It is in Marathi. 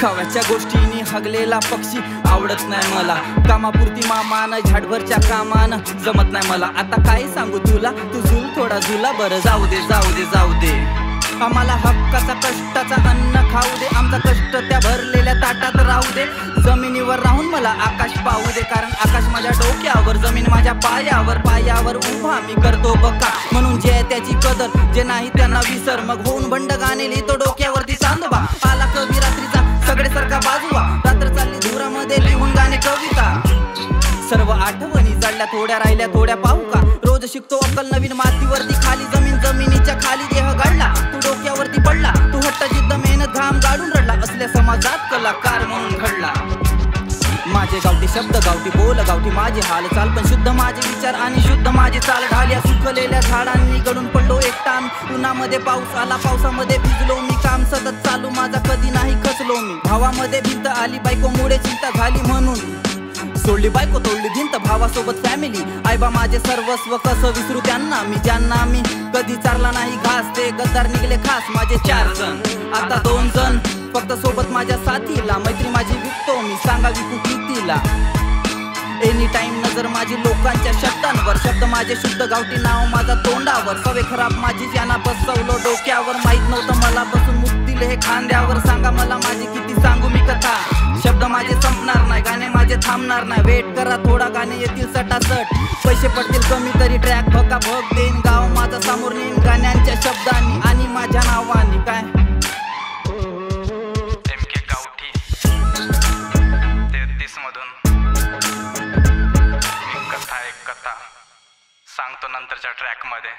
खव्याच्या गोष्टींनी हगलेला पक्षी आवडत नाही मला, कामापुरती मामान झाडभरच्या कामान जमत नाही मला। आता काय सांगू तुला, तू झुल थोडा झुला, बरं जाऊ दे जाऊ दे जाऊ दे। आम्हाला हक्काचा कष्टाचा अन्न खाऊ दे, आमचा कष्ट त्या भरलेल्या ताटात राहू दे। जमिनीवर राहून मला आकाश पाहू दे, कारण आकाश माझ्या डोक्यावर, जमीन माझ्या पायावर, पायावर उभा मी करतो बका। म्हणून जे आहे त्याची कदर, जे नाही त्यांना विसर, मग होऊन बंड गाणे लिहितो डोक्यावरती चांदोबा। आला कवी रात्रीचा सगळे सारखा बाजूला, रात्र चालली धुरामध्ये लिहून गाणे कविता। सर्व आठवणी जाळल्या, थोड्या राहिल्या थोड्या पाहू का, रोज शिकतो अक्कल नवीन मातीवरती खाली, जमीन जमिनीच्या खाली देह गाडला, तू डोक्यावरती पडला, तू हट्ट जिद्द मेहनत घाम गाडून रडला, असल्या समाजात कलाकार म्हणून घडला। माझे गावठी शब्द गावठी बोल गावठी माझे हाल चाल, पण शुद्ध माझे विचार आणि शुद्ध माझी चाल ढाल्या। सुकलेल्या झाडांनी गडून पडलो एकटान, उन्हामध्ये पाऊस आला पावसामध्ये भिजलो मी, काम सतत चालू माझा कधी नाही खचलो मी। भावामध्ये भिंत आली बायकोमुळे चिंता झाली, म्हणून सोडली बायको तोडली भिंत, भावासोबत फॅमिली आईबा माझे सर्वस्व, कसं विसरू त्यांना मी, ज्यांना मी कधी चारला नाही घास, ते गद्दार निघले खास माझे 4 जण, आता 2 जण फक्त सोबत माझ्या साथीला, मैत्री माझी विकतो मी, सांगा विकू कितीला। एनी टाइम नजर माझी लोकांच्या शब्दांवर, शब्द माझे शुद्ध गावठी नाव माझा तोंडावर, सवय खराब माझी ज्यांना बसवलो डोक्यावर, माहित नव्हतं मला बसून मुक्तील हे खांद्यावर, सांगा मला माझी किती सांगू मी कथा, शब्द माझे संपणार नाही गाणे माझे थांबणार नाही, वेट करा थोडा गाणे येतील सटासट, पैसे पडतील कमी तरी ट्रॅक भका भग देईन, गाव माझा समोर नेईन गाण्यांच्या शब्दांनी आणि माझ्या नावानी। काय MK गावठी 33 मधून एक कथा सांगतो नंतरच्या ट्रॅक मध्ये।